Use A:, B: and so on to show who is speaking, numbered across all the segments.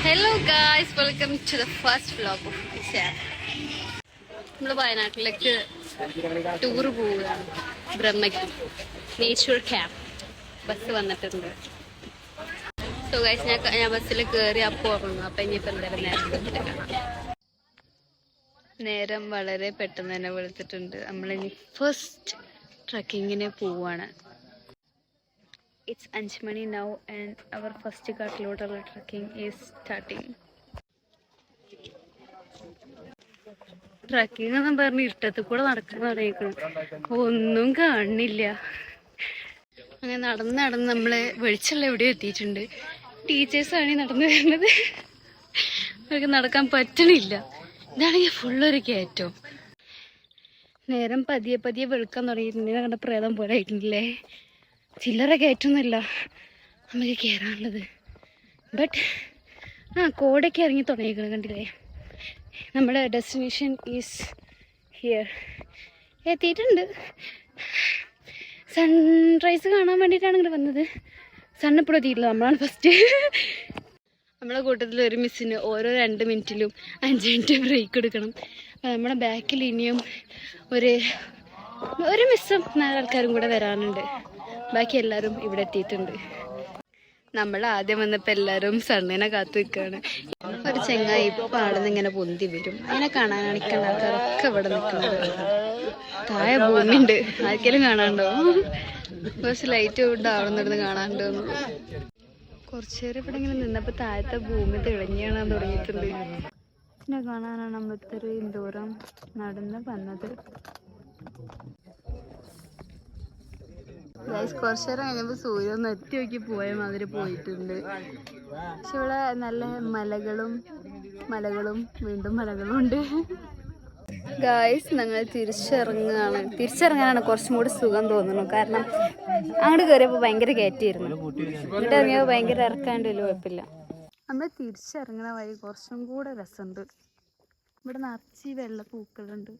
A: Hello guys, welcome to the first vlog of this app. നമ്മൾ വയനാട്ടിലേക്ക് tour പോവുകയാണ്. Brahmagiri nature camp bus വന്നിട്ടുണ്ട്. So guys ഞാൻ ബസ്സിൽ കയറി അപ്പോൾ ഉറങ്ങും. അപ്പം ഇനിയിപ്പോൾ എന്തായാലും നേരത്തെ കാണാം. നേരം വളരെ പെട്ടെന്ന് തന്നെ വെളുത്തിട്ടുണ്ട്. നമ്മളിനി ഫസ്റ്റ് ട്രക്കിങ്ങിന് പോവാണ്. It's 5 മണി now and our first കാട്ടിലോട്ടുള്ള ട്രക്കിംഗ് is starting. ട്രക്കിംഗ് എന്നും പറഞ്ഞ് ഇഷ്ടത്തിൽ കൂടെ നടക്കാൻ തുടങ്ങിക്കണം. ഒന്നും കാണില്ല. അങ്ങനെ നടന്ന് നമ്മള് വെളിച്ചുള്ള എവിടെയോ എത്തിയിട്ടുണ്ട്. ടീച്ചേഴ്സാണ് നടന്നു വരുന്നത്. അവർക്ക് നടക്കാൻ പറ്റണില്ല. ഇതാണെങ്കിൽ ഫുള്ളൊരു കയറ്റം. നേരം പതിയെ വെളുക്കാൻ തുടങ്ങിയിട്ടുണ്ട്. കണ്ട പ്രേതം പോലെ ആയിട്ടുണ്ടല്ലേ. ചില്ലറ കയറ്റൊന്നുമില്ല നമുക്ക് കയറാനുള്ളത്. ബട്ട് കോടൊക്കെ ഇറങ്ങി തുടങ്ങിക്കണം. കണ്ടില്ലേ, നമ്മുടെ ഡെസ്റ്റിനേഷൻ ഈസ് ഹിയർ. എത്തിയിട്ടുണ്ട്. സൺറൈസ് കാണാൻ വേണ്ടിയിട്ടാണ് ഇങ്ങോട്ട് വന്നത്. സണ്ണിപ്പോഴും എത്തിയിട്ടില്ല. നമ്മളാണ് ഫസ്റ്റ്. നമ്മളെ കൂട്ടത്തിൽ ഒരു മിസ്സിന് ഓരോ 2 മിനിറ്റിലും 5 മിനിറ്റ് ബ്രേക്ക് എടുക്കണം. അപ്പം നമ്മുടെ ബാക്കിൽ ഇനിയും ഒരു മിസ്സും 4 ആൾക്കാരും കൂടെ വരാനുണ്ട്. ബാക്കി എല്ലാവരും ഇവിടെ എത്തിയിട്ടുണ്ട്. നമ്മൾ ആദ്യം വന്നപ്പോൾ എല്ലാവരും സണ്ണിനെ കാത്തു നിൽക്കുകയാണ്. ഒരു ചെങ്ങായി ഇപ്പം ആടുന്ന് ഇങ്ങനെ പൊന്തി വരും. അതിനെ കാണാനാണ് നിൽക്കുന്ന ആൾക്കാരൊക്കെ ഇവിടെ നിൽക്കുന്നത്. താഴെ ഭൂമിയുണ്ട്. ആർക്കെങ്കിലും കാണാണ്ടോ? കുറച്ച് ലൈറ്റ് കൊണ്ട് അവിടെ നിന്ന് കാണാണ്ടോ? കുറച്ചു നേരം ഇവിടെ ഇങ്ങനെ നിന്നപ്പോൾ താഴത്തെ ഭൂമി തെളിഞ്ഞു കാണാൻ തുടങ്ങിയിട്ടുണ്ട്. ഇതിനെ കാണാനാണ് നമ്മൾ ഇത്രയും ദൂരം നടന്ന് വന്നത്. കുറച്ചു നേരം കഴിഞ്ഞപ്പോൾ സൂര്യൻ ഒന്ന് എത്തി നോക്കി പോയ മാതിരി പോയിട്ടുണ്ട്. പക്ഷെ ഇവിടെ നല്ല മലകളും വീണ്ടും മലകളും ഉണ്ട്. ഗായ്സ്, ഞങ്ങൾ തിരിച്ചിറങ്ങാനാണ് കുറച്ചും കൂടി സുഖം തോന്നുന്നു. കാരണം അങ്ങോട്ട് കയറിയപ്പോൾ ഭയങ്കര കയറ്റിയിരുന്നു. ഇങ്ങോട്ട് ഇറങ്ങിയപ്പോൾ ഭയങ്കര ഇറക്കാണ്ട് വലിയ കുഴപ്പമില്ല. നമ്മൾ തിരിച്ചിറങ്ങണ വഴി കുറച്ചും കൂടെ രസമുണ്ട്. ഇവിടെ നിറച്ച് വെള്ളപ്പൂക്കളുണ്ട്.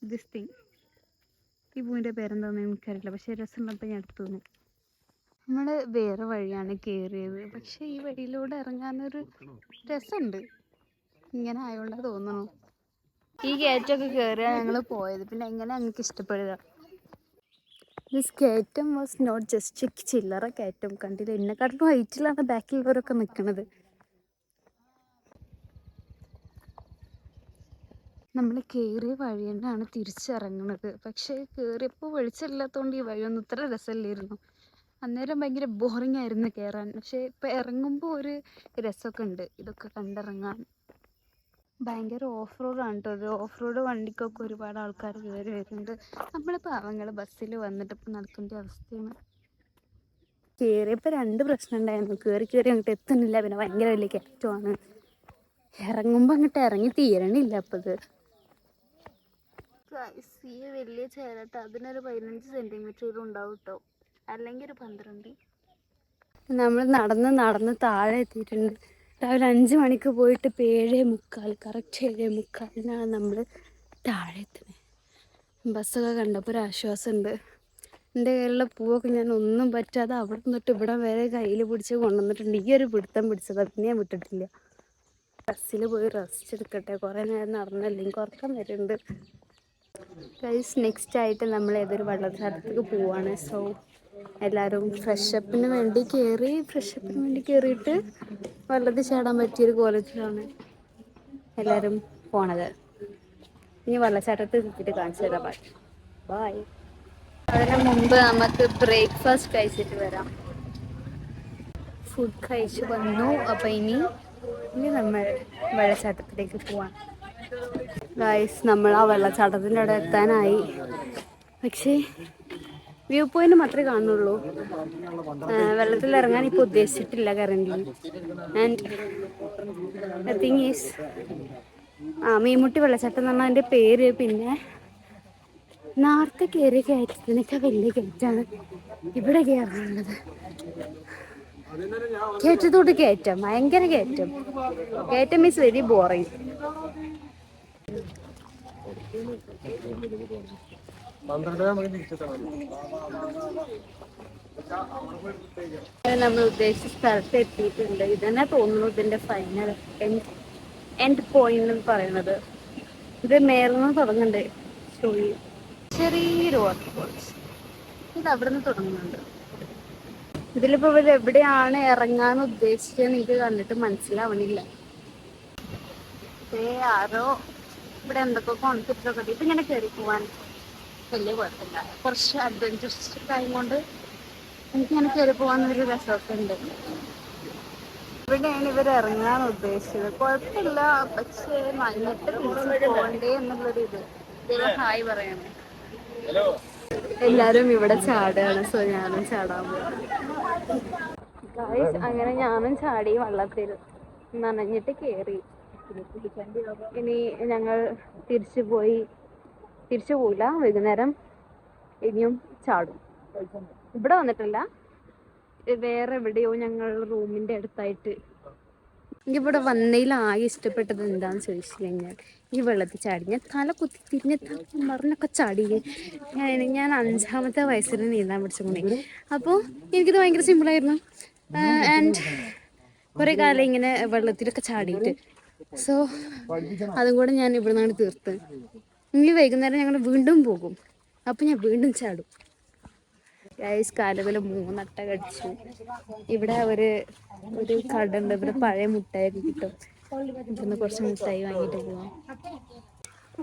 A: ദിസ് തിങ്, ഈ പൂവിൻ്റെ പേരെന്താണെന്ന് എനിക്കറിയില്ല. പക്ഷേ രസമുള്ളപ്പോൾ ഞാൻ എടുത്തു തോന്നും. നമ്മൾ വേറെ വഴിയാണ് കയറിയത്. പക്ഷേ ഈ വഴിയിലൂടെ ഇറങ്ങാനൊരു രസമുണ്ട്. ഇങ്ങനെ ആയതുകൊണ്ടാണ് തോന്നുന്നു. ഈ കയറ്റമൊക്കെ കയറിയാണ് ഞങ്ങൾ പോയത്. പിന്നെ എങ്ങനെ ഞങ്ങൾക്ക് ഇഷ്ടപ്പെടുക. ദിസ് കയറ്റം വാസ് നോട്ട് ജസ്റ്റ് ചില്ലറ കയറ്റം. കണ്ടില്ല, എന്നെക്കാട്ടിലും ഹൈറ്റിലാണ് ബാക്കിലുള്ളവരൊക്കെ നിൽക്കുന്നത്. നമ്മൾ കയറിയ വഴി തന്നെയാണ് തിരിച്ചിറങ്ങുന്നത്. പക്ഷേ കയറിയപ്പോൾ വെളിച്ചമില്ലാത്തതുകൊണ്ട് ഈ വഴിയൊന്നും ഇത്ര രസമില്ലായിരുന്നു. അന്നേരം ഭയങ്കര ബോറിംഗ് ആയിരുന്നു കയറാൻ. പക്ഷേ ഇപ്പം ഇറങ്ങുമ്പോൾ ഒരു രസമൊക്കെ ഉണ്ട്. ഇതൊക്കെ കണ്ടിറങ്ങാൻ ഭയങ്കര ഓഫ് റോഡാണ് കേട്ടോ. ഓഫ് റോഡ് വണ്ടിക്കൊക്കെ ഒരുപാട് ആൾക്കാർ കയറി വരുന്നുണ്ട്. നമ്മളിപ്പോൾ അവങ്ങൾ ബസ്സിൽ വന്നിട്ട് ഇപ്പം നടക്കേണ്ട അവസ്ഥയാണ്. കയറിയപ്പോൾ 2 പ്രശ്നം ഉണ്ടായിരുന്നു. കയറി അങ്ങോട്ട് എത്തുന്നില്ല. പിന്നെ ഭയങ്കര വലിയ കയറ്റമാണ്. ഇറങ്ങുമ്പോൾ അങ്ങോട്ട് ഇറങ്ങി തീരണില്ല. അപ്പോൾ ഇത് ഈ വലിയ ചേരട്ട അതിനൊരു 15 സെൻറ്റിമീറ്റർ ഉണ്ടാവും കേട്ടോ, അല്ലെങ്കിൽ ഒരു 12. നമ്മൾ നടന്ന് താഴെ എത്തിയിട്ടുണ്ട്. രാവിലെ 5 മണിക്ക് പോയിട്ട് ഇപ്പോൾ 7:45, കറക്റ്റ് 7:45 നമ്മൾ താഴെ എത്തുന്നത്. ബസ്സൊക്കെ കണ്ടപ്പോൾ ഒരു ആശ്വാസമുണ്ട്. എൻ്റെ കയ്യിലുള്ള പൂവൊക്കെ ഞാൻ ഒന്നും പറ്റാതെ അവിടെ നിന്നിട്ട് ഇവിടെ വരെ കയ്യിൽ പിടിച്ച് കൊണ്ടുവന്നിട്ടുണ്ട്. ഈ ഒരു പിടുത്തം പിടിച്ചത് പിന്നെ ഞാൻ വിട്ടിട്ടില്ല. ബസ്സിൽ പോയി റെസ്റ്റ് എടുക്കട്ടെ. കുറേ നേരം നടന്നല്ലെങ്കിൽ ഉറക്കം വരുന്നുണ്ട്. ഗൈസ്, നെക്സ്റ്റ് ആയിട്ട് നമ്മൾ ഏതൊരു വെള്ളച്ചാട്ടത്തേക്ക് പോവാണ്. സോ എല്ലാവരും ഫ്രഷപ്പിന് വേണ്ടി കയറിയിട്ട് വെള്ളത്തിൽ ചാടാൻ പറ്റിയൊരു കോലത്തിലാണ് എല്ലാവരും പോണത്. ഇനി വെള്ളച്ചാട്ടത്തിൽ എത്തിയിട്ട് കാണിച്ചു തരാം. ബൈ. അതിന് മുമ്പ് നമുക്ക് ബ്രേക്ക്ഫാസ്റ്റ് കഴിച്ചിട്ട് വരാം. ഫുഡ് കഴിച്ച് വന്നു. അപ്പോൾ ഇനി നമ്മൾ വെള്ളച്ചാട്ടത്തിലേക്ക് പോവാം. ഗൈസ്, നമ്മൾ ആ വെള്ളച്ചാട്ടത്തിൻ്റെ അവിടെ എത്താനായി. പക്ഷേ വ്യൂ പോയിന്റ് മാത്രമേ കാണുന്നുള്ളൂ. വെള്ളത്തിൽ ഇറങ്ങാൻ ഇപ്പോൾ ഉദ്ദേശിച്ചിട്ടില്ല current. And the thing is Meenmutty വെള്ളച്ചാട്ടം എന്ന് പറഞ്ഞാൽ അതിൻ്റെ പേര്. പിന്നെ നേരത്തെ കയറിയ കയറ്റത്തിനൊക്കെ വലിയ കയറ്റാണ് ഇവിടെ കയറാനുള്ളത്. കയറ്റത്തോട്ട് കയറ്റം, ഭയങ്കര കയറ്റം മീൻസ് വെരി ബോറിങ്. നമ്മൾ ഉദ്ദേശിച്ച സ്ഥലത്ത് എത്തിയിട്ടുണ്ട്. ഇതന്നെ തോന്നുന്നു ഇതിന്റെ ഫൈനൽ എൻഡ് പോയിന്റ് എന്ന് പറയുന്നത്. ഇത് മേലിൽ നിന്ന് തുടങ്ങുന്നുണ്ട്. ചെറിയൊരു വാട്ടർഫോൾസ് ഇത് അവിടെ നിന്ന് തുടങ്ങുന്നുണ്ട്. ഇതിലിപ്പോ ഇവർ എവിടെയാണ് ഇറങ്ങാൻ ഉദ്ദേശിച്ചതെന്ന് എനിക്ക് കണ്ടിട്ട് മനസ്സിലാവണില്ല. ആരോ ഇവിടെ എന്തൊക്കെ കോൺസെപ്റ്റ് ഒക്കെ ഇപ്പൊ ഇങ്ങനെ കയറി പോവാൻ വലിയ കുഴപ്പമില്ല. കുറച്ച് അഡ്വഞ്ചറസ് ടൈം കൊണ്ട് എനിക്കിങ്ങനെ കയറി പോകാനൊരു രസമൊക്കെ ഉണ്ട്. ഇവിടെയാണ് ഇവർ ഇറങ്ങാൻ ഉദ്ദേശിച്ചത്. കുഴപ്പമില്ല, പക്ഷേ മഞ്ഞിട്ട് തിരിച്ച് പോകണ്ടേ എന്നുള്ളൊരു ഇത് ഹായ് പറയണേ. എല്ലാരും ഇവിടെ ചാടുകയാണ്. സോ ഞാനും ചാടാൻ പോകും. അങ്ങനെ ഞാനും ചാടി വെള്ളത്തിൽ നനഞ്ഞിട്ട് കയറി. ഇനി ഞങ്ങൾ തിരിച്ചു പോയില്ല. വൈകുന്നേരം ഇനിയും ചാടും. ഇവിടെ വന്നിട്ടില്ല, വേറെ എവിടെയോ ഞങ്ങൾ റൂമിന്റെ അടുത്തായിട്ട്. എനിക്കിവിടെ വന്നതിൽ ആകെ ഇഷ്ടപ്പെട്ടത് എന്താന്ന് ചോദിച്ചു കഴിഞ്ഞാൽ ഈ വെള്ളത്തിൽ ചാടി. ഞാൻ തല കുത്തി തിരിഞ്ഞ് മറിഞ്ഞൊക്കെ ചാടി. ഞാൻ 5-ാമത്തെ വയസ്സിൽ നീന്താൻ പഠിച്ചു. അപ്പോൾ എനിക്കിത് ഭയങ്കര സിമ്പിളായിരുന്നു. ആൻഡ് കുറേ കാലം ഇങ്ങനെ വെള്ളത്തിലൊക്കെ ചാടിയിട്ട്. സോ അതും കൂടെ ഞാൻ ഇവിടെ നിന്നാണ് തീർത്ത്. ഇനി വൈകുന്നേരം ഞങ്ങൾ വീണ്ടും പോകും. അപ്പം ഞാൻ വീണ്ടും ചാടും. കാലുകൾ 3 അട്ട കടിച്ചു. ഇവിടെ ഒരു കട ഉണ്ട്. ഇവിടെ പഴയ മുട്ടായി കിട്ടും. ഇവിടുന്ന് കുറച്ച് മുട്ടായി വാങ്ങിയിട്ട് പോവാം.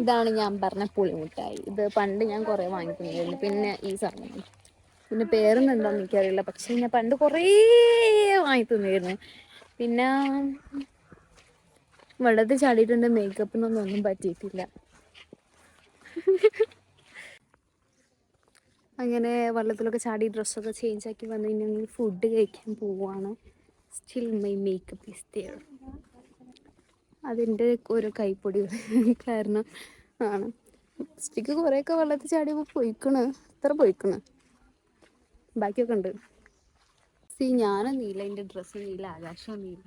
A: ഇതാണ് ഞാൻ പറഞ്ഞ പുളിമുട്ടായി. ഇത് പണ്ട് ഞാൻ കുറേ വാങ്ങിക്കുന്നുണ്ടായിരുന്നു. പിന്നെ ഈ സാധനം, പിന്നെ പേരൊന്നും എന്താണെന്ന് എനിക്കറിയില്ല. പക്ഷെ ഞാൻ പണ്ട് കുറേ വാങ്ങി തന്നിരുന്നു. പിന്നെ വെള്ളത്തിൽ ചാടിയിട്ടുണ്ട്. മേക്കപ്പിനൊന്നും പറ്റിയിട്ടില്ല. അങ്ങനെ വെള്ളത്തിലൊക്കെ ചാടി ഡ്രസ്സൊക്കെ ചേഞ്ച് ആക്കി വന്നു കഴിഞ്ഞാൽ ഫുഡ് കഴിക്കാൻ പോവാണ്. Still my makeup is there. അതിൻ്റെ ഓരോ കൈപ്പൊടി കാരണം ആണ്. ലിപ്സ്റ്റിക്ക് കുറേയൊക്കെ വെള്ളത്തിൽ ചാടിയപ്പോൾ പോയിക്കണ്. ഇത്ര പോയിക്കണ്, ബാക്കിയൊക്കെ ഉണ്ട്. ഞാനും നീല, എൻ്റെ ഡ്രസ്സ് നീല, ആകാശവും നീല.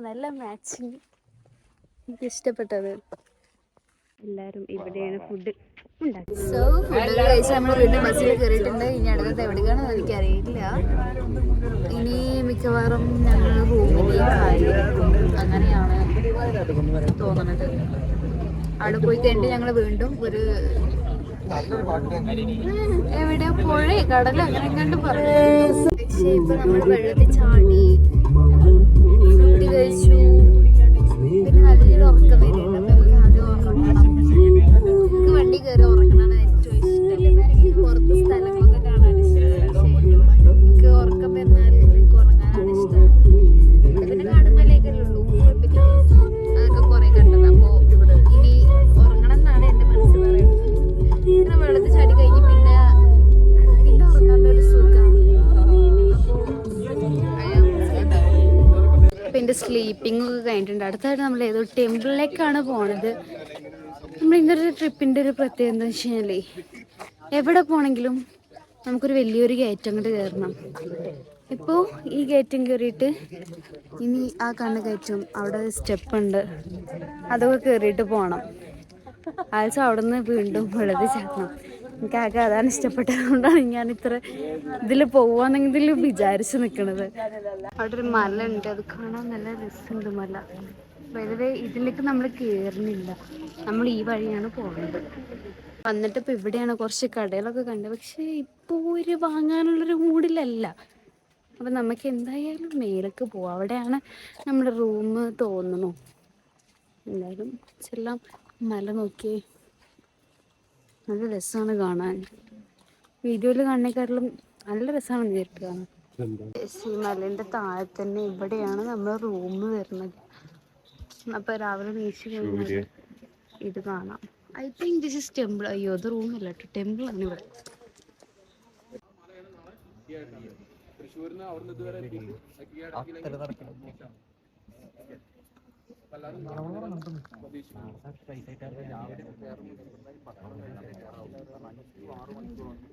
A: നല്ല മാച്ചിങ്. എനിക്ക് ഇഷ്ടപ്പെട്ടത്. എല്ലാവരും ഇവിടെയാണ് ഫുഡ് ഉണ്ടാക്കി. സോ ഫുഡ് കഴിച്ച് നമ്മൾ വീണ്ടും ബസ്സിൽ കയറിയിട്ടുണ്ട്. ഇനി അടുത്തത് എവിടെയാണെന്ന് എനിക്കറിയില്ല. ഇനി മിക്കവാറും ഞങ്ങൾ റൂമിലേക്കായി, അങ്ങനെയാണ് തോന്നുന്നത്. അവിടെ പോയി കഴിഞ്ഞിട്ട് ഞങ്ങൾ വീണ്ടും ഒരു എവിടെ പുഴ കടൽ അങ്ങനെ കണ്ട് പറഞ്ഞു. പക്ഷേ ഇപ്പൊ നമ്മൾ വെള്ളത്തിൽ ചാടി ഫുഡ് കഴിച്ചു. പിന്നെ നല്ലൊരു ഉറക്കം വരുന്നുണ്ട്. നമുക്ക് ആദ്യം ഉറങ്ങണം. നമുക്ക് വണ്ടി കയറി ഉറങ്ങണതാണ് ഏറ്റവും ഇഷ്ടം. പുറത്ത് സ്ഥലങ്ങളൊക്കെ കാണാൻ ഇഷ്ടം. എനിക്ക് ഉറക്കം വരുന്നാൽ എനിക്ക് ഉറങ്ങാനാണ് ഇഷ്ടം. പിന്നെ കാടുമലയൊക്കെ ഉള്ളൂ, അതൊക്കെ കുറെ കണ്ടത്. അപ്പോ ഇനി ഉറങ്ങണം എന്നാണ് എന്റെ മനസ്സ് പറയുന്നത്. ഇങ്ങനെ വെള്ളത്തിൽ ചാടി കഴിഞ്ഞ് പിന്നെ ഉറങ്ങാനൊരു സുഖം. അപ്പം എൻ്റെ സ്ലീപ്പിംഗ് ഒക്കെ കഴിഞ്ഞിട്ടുണ്ട്. അടുത്തായിട്ട് നമ്മൾ ഏതോ ടെമ്പിളിലേക്കാണ് പോണത്. നമ്മൾ ഇന്നൊരു ട്രിപ്പിൻ്റെ ഒരു പ്രത്യേകത എന്താ വെച്ച് കഴിഞ്ഞാൽ എവിടെ പോകണമെങ്കിലും നമുക്കൊരു വലിയൊരു കയറ്റം അങ്ങോട്ട് കയറണം. ഇപ്പോൾ ഈ കയറ്റം കയറിയിട്ട് ഇനി ആ കണ്ണ് കയറ്റും, അവിടെ സ്റ്റെപ്പ് ഉണ്ട്, അതൊക്കെ കയറിയിട്ട് പോകണം. ആഴ്ച അവിടെ നിന്ന് വീണ്ടും വെള്ളത്തിൽ ചാടണം. എനിക്കാകെ അതാണ് ഇഷ്ടപ്പെട്ടത്. കൊണ്ടാണ് ഞാൻ ഇത്ര ഇതിൽ പോവാന്നെങ്കിൽ വിചാരിച്ച് നിൽക്കണത്. അവിടെ ഒരു മല ഉണ്ട്, അത് കാണാൻ നല്ല രസമുണ്ട് മല. വെറുതെ ഇതിലേക്ക് നമ്മൾ കയറുന്നില്ല, നമ്മൾ ഈ വഴിയാണ് പോകുന്നത്. വന്നിട്ട് ഇപ്പം ഇവിടെയാണ് കുറച്ച് കടകളൊക്കെ കണ്ടത്. പക്ഷേ ഇപ്പോൾ ഒരു വാങ്ങാനുള്ളൊരു മൂഡിലല്ല. അപ്പം നമുക്ക് എന്തായാലും മേലേക്ക് പോവാം. അവിടെയാണ് നമ്മുടെ റൂം തോന്നുന്നു. എന്തായാലും ചെല്ലാം. മല നോക്കിയേ, നല്ല രസമാണ് കാണാൻ. വീഡിയോയിൽ കാണുന്നേക്കാട്ടിലും നല്ല രസമാണ് നേരിട്ട് കാണാൻ. ഈ മലേൻ്റെ താഴെ തന്നെ ഇവിടെയാണ് നമ്മുടെ റൂം വരുന്നത്. അപ്പോൾ രാവിലെ നീച്ച് കഴിഞ്ഞാൽ ഇത് കാണാം. I think this is temple. അയ്യോ, അത് റൂമല്ല കേട്ടോ, ടെമ്പിളാണ് ഇവിടെ.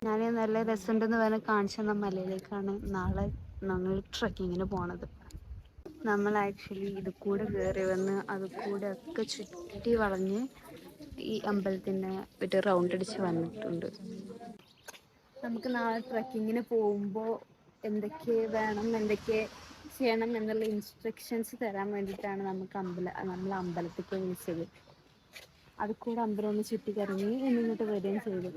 A: ഞാൻ നല്ല രസമുണ്ടെന്ന് പറഞ്ഞ് കാണിച്ചു തന്ന മലയിലേക്കാണ് നാളെ ഞങ്ങൾ ട്രക്കിങ്ങിന് പോണത്. നമ്മൾ ആക്ച്വലി ഇത് കൂടെ കയറി വന്ന് അത് കൂടെ ഒക്കെ ചുറ്റി വളഞ്ഞ് ഈ അമ്പലത്തിൻ്റെ ഒരു റൗണ്ട് അടിച്ച് വന്നിട്ടുണ്ട്. നമുക്ക് നാളെ ട്രക്കിങ്ങിന് പോകുമ്പോൾ എന്തൊക്കെ വേണം, എന്തൊക്കെ ചെയ്യണം എന്നുള്ള ഇൻസ്ട്രക്ഷൻസ് തരാൻ വേണ്ടിയിട്ടാണ് നമ്മൾ അമ്പലത്തേക്ക് വിളിച്ചത്. അത് കൂടെ അമ്പലം ഒന്ന് ചുറ്റിക്കറങ്ങി എന്നിങ്ങോട്ട് വരികയും ചെയ്തു.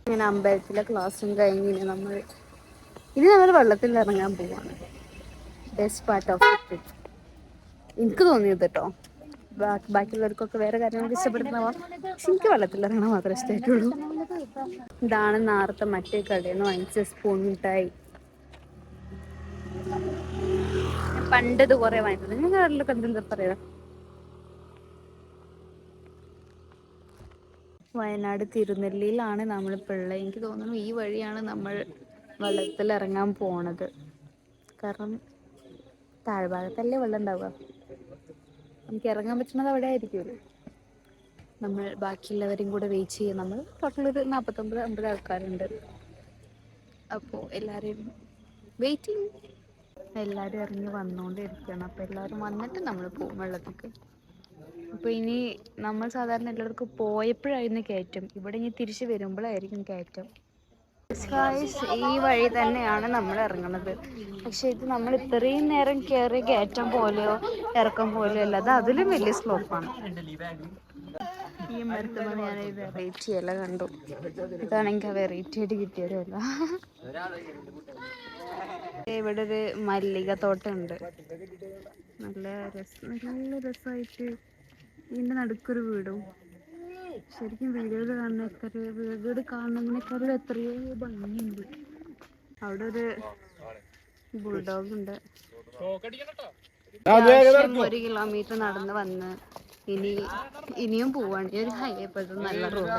A: ഇങ്ങനെ അമ്പലത്തിലെ ക്ലാസ്സും കഴിഞ്ഞ് ഇനി നമ്മൾ വെള്ളത്തിൽ ഇറങ്ങാൻ പോവാണ്. Best part of the trip എനിക്ക് തോന്നിയത് കേട്ടോ. ബാക്കിയുള്ളവർക്കൊക്കെ വേറെ കാര്യങ്ങളൊക്കെ ഇഷ്ടപ്പെടുന്നതാവാം, പക്ഷെ എനിക്ക് വെള്ളത്തിലിറങ്ങണം മാത്രമേ ഇഷ്ടമായിട്ടുള്ളൂ. ഇതാണ് നേരത്തെ മറ്റേ കടയിൽ നിന്ന് വാങ്ങിച്ച സ്പൂൺ മിഠായി. പണ്ടത് കുറെ വാങ്ങിച്ചത്. നിങ്ങൾ നാട്ടിലൊക്കെ എന്തെന്താ പറയാ? വയനാട് തിരുനെല്ലിയിലാണ് നമ്മളിപ്പോൾ ഉള്ളത്. എനിക്ക് തോന്നുന്നു ഈ വഴിയാണ് നമ്മൾ വെള്ളത്തിൽ ഇറങ്ങാൻ പോണത്. കാരണം താഴ്ഭാഗത്തല്ലേ വെള്ളം ഉണ്ടാവുക, നമുക്ക് ഇറങ്ങാൻ പറ്റുന്നത് അവിടെ ആയിരിക്കുമല്ലോ. നമ്മൾ ബാക്കിയുള്ളവരും കൂടെ വെയിറ്റ് ചെയ്യും. നമ്മൾ ടോട്ടൽ ഒരു 49-50 ആൾക്കാരുണ്ട്. അപ്പോൾ എല്ലാവരെയും വെയിറ്റിംഗ്. എല്ലാവരും ഇറങ്ങി വന്നുകൊണ്ടിരിക്കുകയാണ്. അപ്പോൾ എല്ലാവരും വന്നിട്ട് നമ്മൾ പോകും വെള്ളത്തേക്ക്. അപ്പോൾ ഇനി നമ്മൾ സാധാരണ എല്ലാവർക്കും പോയപ്പോഴായിരുന്നു കയറ്റം, ഇവിടെ ഇനി തിരിച്ച് വരുമ്പോഴായിരിക്കും കയറ്റം. ഈ വഴി തന്നെയാണ് നമ്മൾ ഇറങ്ങുന്നത്. പക്ഷെ ഇത് നമ്മൾ ഇത്രയും നേരം കയറി കയറ്റം പോലെയോ ഇറക്കം പോലെയോ അല്ല, അത് അതിലും വലിയ സ്ലോപ്പാണ്. ഈ മരത്തുമ്പോൾ ഞാൻ വെറൈറ്റി ഇല കണ്ടു. ഇതാണെങ്കിൽ വെറൈറ്റി ആയിട്ട് കിട്ടിയതല്ല. ഇവിടെ ഒരു മല്ലിക തോട്ടമുണ്ട്. നല്ല രസമായിട്ട്. ഇതിൻ്റെ നടുക്കൊരു വീടും. ശരിക്കും വീഡിയോയിൽ കാണുന്നതിനേക്കാളും എത്രയോ ഭംഗിയുണ്ട്. അവിടെ ഒരു ബുൾഡോഗ് ഉണ്ട്. 1 കിലോമീറ്റർ നടന്ന് വന്ന് ഇനിയും പോവാണ്. ഈ ഒരു ഹൈവേ പോലത്തെ നല്ല റോഡ്.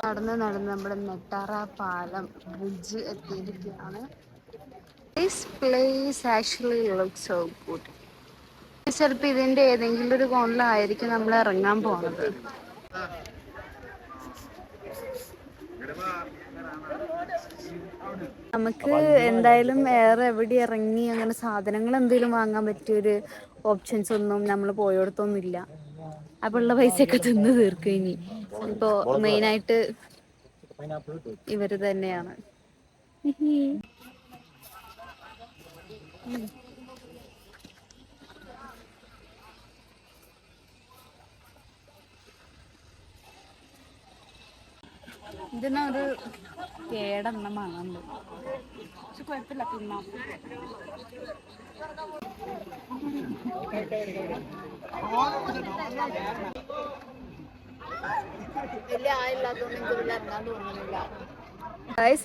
A: നടന്ന് നമ്മുടെ നെട്ടാറ പാലം ബ്രിഡ്ജ് എത്തിയിരിക്കുകയാണ്. This place actually looks so good. ചിലപ്പോൾ ഇതിൻ്റെ ഏതെങ്കിലും ഒരു കോണിലായിരിക്കും നമ്മൾ ഇറങ്ങാൻ പോകുന്നത്. നമുക്ക് എന്തായാലും വേറെ എവിടെ ഇറങ്ങി അങ്ങനെ സാധനങ്ങൾ എന്തെങ്കിലും വാങ്ങാൻ പറ്റിയൊരു ഓപ്ഷൻസ് ഒന്നും നമ്മൾ പോയോടത്തൊന്നും ഇല്ല. അപ്പോൾ ഉള്ള പൈസയൊക്കെ തിന്ന് തീർക്കും. ഇനി ഇപ്പോൾ മെയിനായിട്ട് ഇവർ തന്നെയാണ്. ഇതിനൊരു കേടെന്ന മണമുണ്ട്, പക്ഷെ കുഴപ്പമില്ല, തിന്നാം.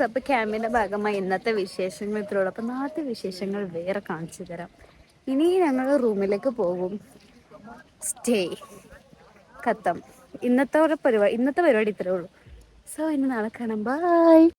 A: അപ്പൊ ക്യാമ്പിന്റെ ഭാഗമായി ഇന്നത്തെ വിശേഷങ്ങൾ ഇത്രയുള്ളൂ. അപ്പൊ നാളത്തെ വിശേഷങ്ങൾ വേറെ കാണിച്ചു തരാം. ഇനി ഞങ്ങൾ റൂമിലേക്ക് പോകും. സ്റ്റേ ഖത്തം. ഇന്നത്തെ പരിപാടി ഇത്രേ ഉള്ളൂ. സോ ഇനി നാളെ കാണാം. ബൈ.